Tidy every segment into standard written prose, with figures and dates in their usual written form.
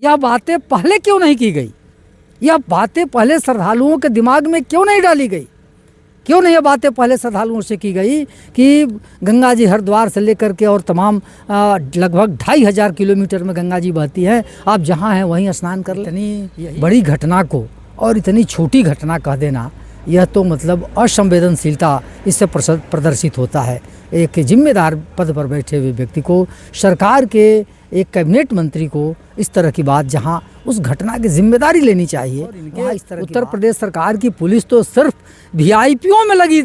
यह बातें पहले क्यों नहीं की गई? यह बातें पहले श्रद्धालुओं के दिमाग में क्यों नहीं डाली गई? क्यों नहीं ये बातें पहले श्रद्धालुओं से की गई कि गंगा जी हरिद्वार से लेकर के और तमाम लगभग 2500 किलोमीटर में गंगा जी बहती है, आप जहाँ हैं वहीं स्नान कर लें। इतनी बड़ी घटना को और इतनी छोटी घटना कह देना, यह तो मतलब असंवेदनशीलता इससे प्रदर्शित होता है। एक जिम्मेदार पद पर बैठे हुए व्यक्ति को, सरकार के एक कैबिनेट मंत्री को इस तरह की बात, जहां उस घटना की जिम्मेदारी लेनी चाहिए, वहाँ इस तरह उत्तर प्रदेश सरकार की पुलिस तो सिर्फ वीआईपीओं में लगी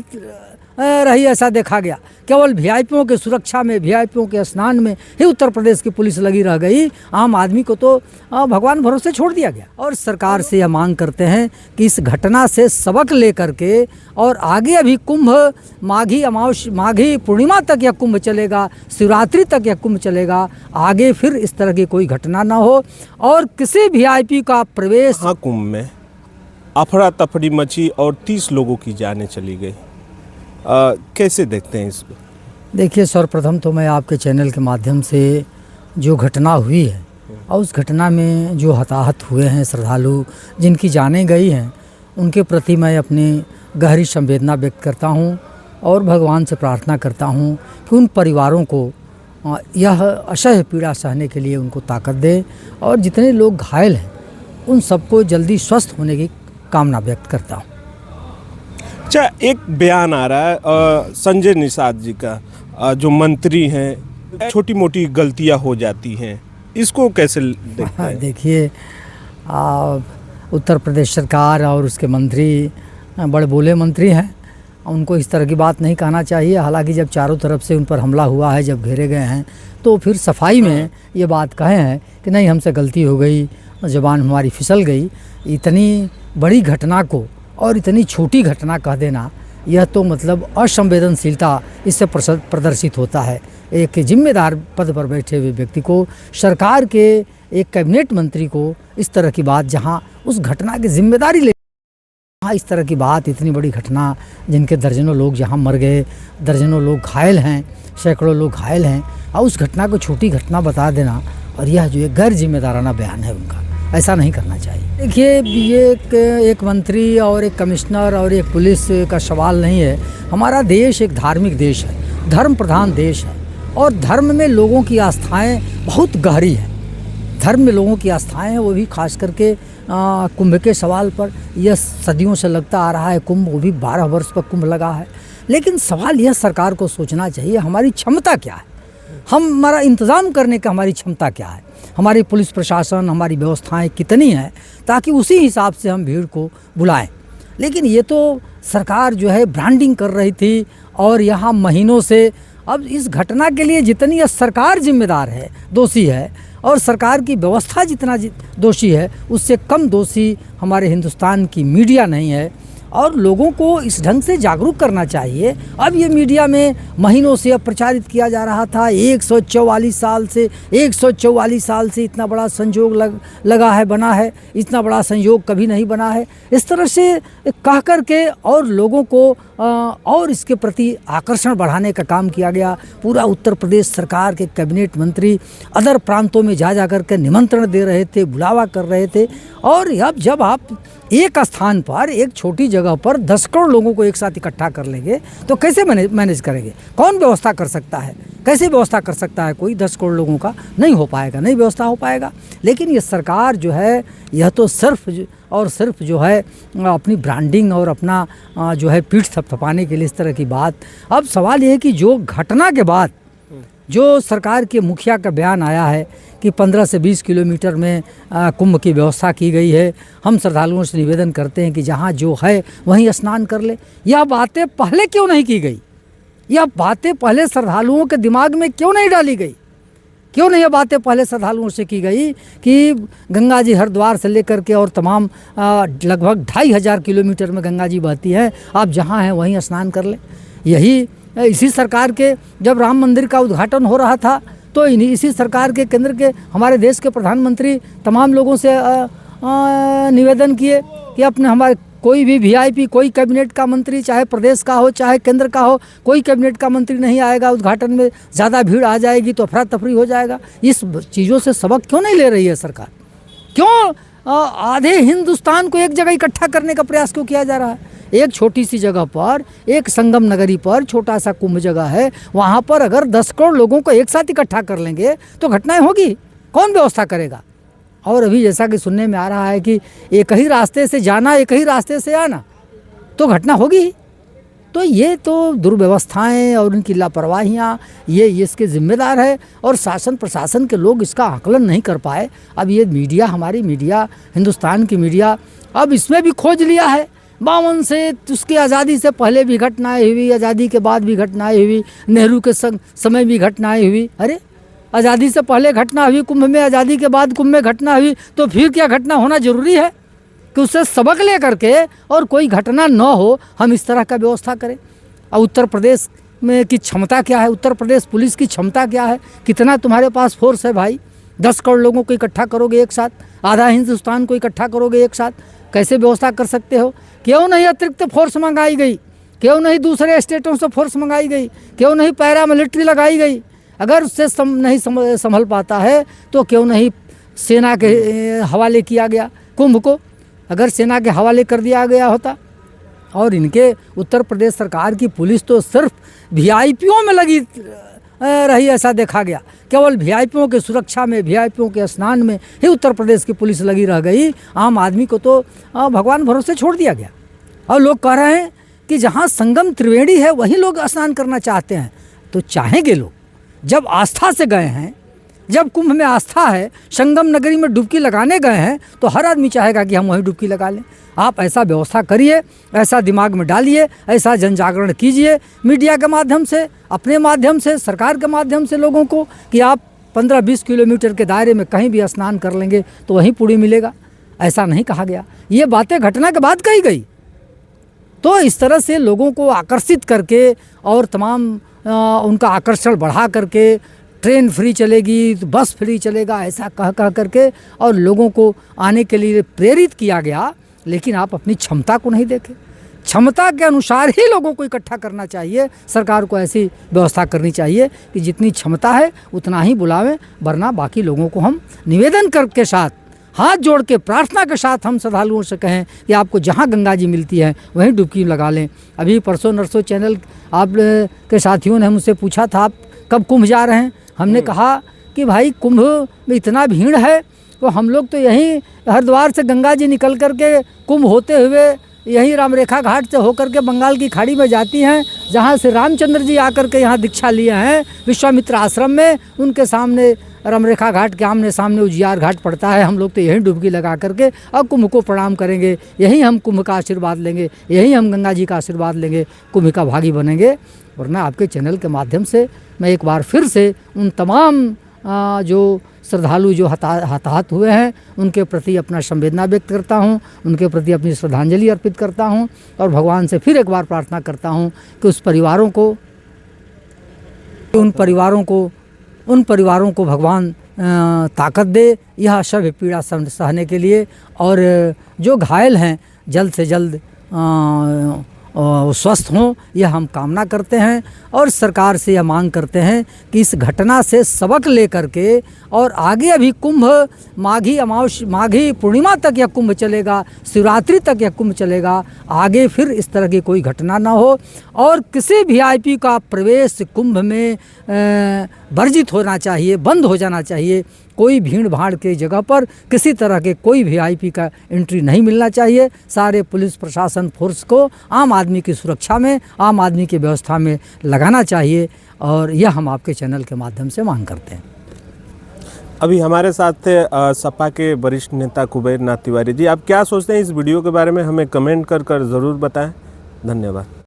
रही, ऐसा देखा गया। केवल वीआईपीओं की सुरक्षा में, वीआईपीओं के स्नान में ही उत्तर प्रदेश की पुलिस लगी रह गई। आम आदमी को तो भगवान भरोसे छोड़ दिया गया। और सरकार से यह मांग करते हैं कि इस घटना से सबक लेकर के और आगे अभी कुंभ माघी पूर्णिमा तक यह कुंभ चलेगा, शिवरात्रि तक यह कुंभ चलेगा, आगे फिर इस तरह की कोई घटना ना हो और किसी वीआईपी का प्रवेश। हाँ, कुंभ में अफरा तफरी मची और 30 लोगों की जानें चली गई। कैसे देखते हैं इसको? देखिए, सर्वप्रथम तो मैं आपके चैनल के माध्यम से जो घटना हुई है और उस घटना में जो हताहत हुए हैं श्रद्धालु, जिनकी जानें गई हैं, उनके प्रति मैं अपनी गहरी संवेदना व्यक्त करता हूं और भगवान से प्रार्थना करता हूं कि उन परिवारों को यह असह्य पीड़ा सहने के लिए उनको ताकत दे और जितने लोग घायल हैं उन सबको जल्दी स्वस्थ होने की कामना व्यक्त करता हूँ। अच्छा, एक बयान आ रहा है संजय निषाद जी का, जो मंत्री हैं, छोटी मोटी गलतियां हो जाती हैं, इसको कैसे देखते हैं? देखिए, उत्तर प्रदेश सरकार और उसके मंत्री बड़े बोले मंत्री हैं, उनको इस तरह की बात नहीं कहना चाहिए। हालांकि जब चारों तरफ से उन पर हमला हुआ है, जब घेरे गए हैं, तो फिर सफाई में ये बात कहे हैं कि नहीं, हमसे गलती हो गई, ज़बान हमारी फिसल गई। इतनी बड़ी घटना को और इतनी छोटी घटना कह देना, यह तो मतलब असंवेदनशीलता इससे प्रदर्शित होता है। एक जिम्मेदार पद पर बैठे हुए व्यक्ति को, सरकार के एक कैबिनेट मंत्री को इस तरह की बात, जहां उस घटना की जिम्मेदारी ले, इस तरह की बात, इतनी बड़ी घटना जिनके दर्जनों लोग जहां मर गए, दर्जनों लोग घायल हैं, सैकड़ों लोग घायल हैं, और उस घटना को छोटी घटना बता देना, और यह जो एक गैर जिम्मेदाराना बयान है उनका, ऐसा नहीं करना चाहिए। देखिए, ये एक मंत्री और एक कमिश्नर और एक पुलिस का सवाल नहीं है। हमारा देश एक धार्मिक देश है, धर्म प्रधान देश है, और धर्म में लोगों की आस्थाएं बहुत गहरी हैं। धर्म में लोगों की आस्थाएं हैं, वो भी खास करके कुंभ के सवाल पर। यह सदियों से लगता आ रहा है कुंभ, वो भी 12 वर्ष पर कुंभ लगा है। लेकिन सवाल यह सरकार को सोचना चाहिए, हमारी क्षमता क्या है, हमारा इंतज़ाम करने का हमारी क्षमता क्या है, हमारी पुलिस प्रशासन, हमारी व्यवस्थाएं कितनी हैं, ताकि उसी हिसाब से हम भीड़ को बुलाएं। लेकिन ये तो सरकार जो है ब्रांडिंग कर रही थी, और यहाँ महीनों से, अब इस घटना के लिए जितनी सरकार जिम्मेदार है, दोषी है, और सरकार की व्यवस्था जितना दोषी है, उससे कम दोषी हमारे हिंदुस्तान की मीडिया नहीं है। और लोगों को इस ढंग से जागरूक करना चाहिए। अब ये मीडिया में महीनों से अब प्रचारित किया जा रहा था, 144 साल से इतना बड़ा संयोग लगा है, बना है, इतना बड़ा संयोग कभी नहीं बना है, इस तरह से कह कर के और लोगों को और इसके प्रति आकर्षण बढ़ाने का काम किया गया। पूरा उत्तर प्रदेश सरकार के कैबिनेट मंत्री अदर प्रांतों में जा कर के निमंत्रण दे रहे थे, बुलावा कर रहे थे। और अब जब आप एक स्थान पर, एक छोटी जगह पर 10 करोड़ लोगों को एक साथ इकट्ठा कर लेंगे, तो कैसे मैनेज करेंगे? कौन व्यवस्था कर सकता है? कैसे व्यवस्था कर सकता है कोई? 10 करोड़ लोगों का नहीं हो पाएगा, नहीं व्यवस्था हो पाएगा। लेकिन ये सरकार जो है, यह तो सिर्फ जो है अपनी ब्रांडिंग और अपना जो है पीठ थपथपाने के लिए इस तरह की बात। अब सवाल यह है कि जो घटना के बाद जो सरकार के मुखिया का बयान आया है कि 15 से 20 किलोमीटर में कुंभ की व्यवस्था की गई है, हम श्रद्धालुओं से निवेदन करते हैं कि जहां जो है वहीं स्नान कर ले। यह बातें पहले क्यों नहीं की गई? यह बातें पहले श्रद्धालुओं के दिमाग में क्यों नहीं डाली गई? क्यों नहीं ये बातें पहले श्रद्धालुओं से की गई कि गंगा जी हरिद्वार से लेकर के और तमाम लगभग 2500 किलोमीटर में गंगा जी बहती है, आप जहां हैं वहीं स्नान कर लें। इसी सरकार के जब राम मंदिर का उद्घाटन हो रहा था, तो इसी सरकार के केंद्र के हमारे देश के प्रधानमंत्री तमाम लोगों से निवेदन किए कि अपने हमारे कोई भी वीआईपी, कोई कैबिनेट का मंत्री, चाहे प्रदेश का हो चाहे केंद्र का हो, कोई कैबिनेट का मंत्री नहीं आएगा उद्घाटन में, ज़्यादा भीड़ आ जाएगी तो अफरा तफरी हो जाएगा। इस चीज़ों से सबक क्यों नहीं ले रही है सरकार? क्यों आधे हिंदुस्तान को एक जगह इकट्ठा करने का प्रयास क्यों किया जा रहा है? एक छोटी सी जगह पर, एक संगम नगरी पर छोटा सा कुंभ जगह है, वहाँ पर अगर 10 करोड़ लोगों को एक साथ इकट्ठा कर लेंगे तो घटनाएं होगी। कौन व्यवस्था करेगा? और अभी जैसा कि सुनने में आ रहा है कि एक ही रास्ते से जाना, एक ही रास्ते से आना, तो घटना होगी। तो ये तो दुर्व्यवस्थाएं और उनकी लापरवाहियाँ ये इसके जिम्मेदार है, और शासन प्रशासन के लोग इसका आकलन नहीं कर पाए। अब ये मीडिया, हमारी मीडिया, हिंदुस्तान की मीडिया, अब इसमें भी खोज लिया है। 52 से उसकी आज़ादी से पहले भी घटनाएं हुई, आज़ादी के बाद भी घटनाएं हुई, नेहरू के समय भी घटनाएं हुई। अरे आज़ादी से पहले घटना हुई कुंभ में, आज़ादी के बाद कुंभ में घटना हुई, तो फिर क्या घटना होना जरूरी है कि उससे सबक ले करके और कोई घटना न हो, हम इस तरह का व्यवस्था करें? और उत्तर प्रदेश में की क्षमता क्या है? उत्तर प्रदेश पुलिस की क्षमता क्या है? कितना तुम्हारे पास फोर्स है भाई? 10 करोड़ लोगों को इकट्ठा करोगे एक साथ, आधा हिंदुस्तान को इकट्ठा करोगे एक साथ, कैसे व्यवस्था कर सकते हो? क्यों नहीं अतिरिक्त फोर्स मंगाई गई? क्यों नहीं दूसरे स्टेटों से फोर्स मंगाई गई? क्यों नहीं पैरा मिलिट्री लगाई गई? अगर उससे नहीं संभल पाता है तो क्यों नहीं सेना के हवाले किया गया कुंभ को? अगर सेना के हवाले कर दिया गया होता। और इनके उत्तर प्रदेश सरकार की पुलिस तो सिर्फ वीआईपीओं में लगी रही, ऐसा देखा गया। केवल वीआईपीओं की सुरक्षा में, वीआईपीओं के स्नान में ही उत्तर प्रदेश की पुलिस लगी रह गई। आम आदमी को तो भगवान भरोसे छोड़ दिया गया। और लोग कह रहे हैं कि जहाँ संगम त्रिवेणी है वहीं लोग स्नान करना चाहते हैं। तो चाहेंगे लोग, जब आस्था से गए हैं, जब कुंभ में आस्था है, संगम नगरी में डुबकी लगाने गए हैं, तो हर आदमी चाहेगा कि हम वहीं डुबकी लगा लें। आप ऐसा व्यवस्था करिए, ऐसा दिमाग में डालिए, ऐसा जन जागरण कीजिए मीडिया के माध्यम से, अपने माध्यम से, सरकार के माध्यम से लोगों को, कि आप 15-20 किलोमीटर के दायरे में कहीं भी स्नान कर लेंगे तो वहीं पुण्य मिलेगा। ऐसा नहीं कहा गया, ये बातें घटना के बाद कही गई। तो इस तरह से लोगों को आकर्षित करके और तमाम उनका आकर्षण बढ़ा करके ट्रेन फ्री चलेगी तो बस फ्री चलेगा, ऐसा कह करके और लोगों को आने के लिए प्रेरित किया गया। लेकिन आप अपनी क्षमता को नहीं देखे। क्षमता के अनुसार ही लोगों को इकट्ठा करना चाहिए। सरकार को ऐसी व्यवस्था करनी चाहिए कि जितनी क्षमता है उतना ही बुलावें, वरना बाकी लोगों को हम निवेदन करके साथ, हाथ जोड़ के प्रार्थना के साथ हम श्रद्धालुओं से कहें कि आपको जहाँ गंगा जी मिलती है वहीं डुबकी लगा लें। अभी परसों नरसों चैनल आप के साथियों ने मुझसे पूछा था आप कब कुंभ जा रहे हैं। हमने कहा कि भाई कुंभ में इतना भीड़ है तो हम लोग तो यहीं हरिद्वार से गंगा जी निकल कर के कुंभ होते हुए यहीं रामरेखा घाट से होकर के बंगाल की खाड़ी में जाती हैं, जहाँ से रामचंद्र जी आकर के यहाँ दीक्षा लिए हैं विश्वामित्र आश्रम में। उनके सामने रामरेखा घाट के आमने सामने उजियार घाट पड़ता है। हम लोग तो यहीं डुबकी लगा करके और कुंभ को प्रणाम करेंगे, यहीं हम कुंभ का आशीर्वाद लेंगे, यहीं हम गंगा जी का आशीर्वाद लेंगे, कुंभ का भागी बनेंगे। वरना आपके चैनल के माध्यम से मैं एक बार फिर से उन तमाम जो श्रद्धालु जो हताहत हुए हैं उनके प्रति अपना संवेदना व्यक्त करता हूं, उनके प्रति अपनी श्रद्धांजलि अर्पित करता हूं और भगवान से फिर एक बार प्रार्थना करता हूं कि उन परिवारों को भगवान ताकत दे यह सभी पीड़ा सहने के लिए, और जो घायल हैं जल्द से जल्द स्वस्थ हों, यह हम कामना करते हैं। और सरकार से यह मांग करते हैं कि इस घटना से सबक लेकर के और आगे अभी कुंभ माघी पूर्णिमा तक यह कुंभ चलेगा, शिवरात्रि तक यह कुंभ चलेगा, आगे फिर इस तरह की कोई घटना ना हो। और किसी वीआईपी का प्रवेश कुंभ में वर्जित होना चाहिए, बंद हो जाना चाहिए। कोई भीड़ भाड़ के जगह पर किसी तरह के कोई वीआईपी का एंट्री नहीं मिलना चाहिए। सारे पुलिस प्रशासन फोर्स को आम आदमी की सुरक्षा में, आम आदमी की व्यवस्था में लगाना चाहिए, और यह हम आपके चैनल के माध्यम से मांग करते हैं। अभी हमारे साथ थे सपा के वरिष्ठ नेता कुबेर नाथ तिवारी जी। आप क्या सोचते हैं इस वीडियो के बारे में, हमें कमेंट कर ज़रूर बताएं। धन्यवाद।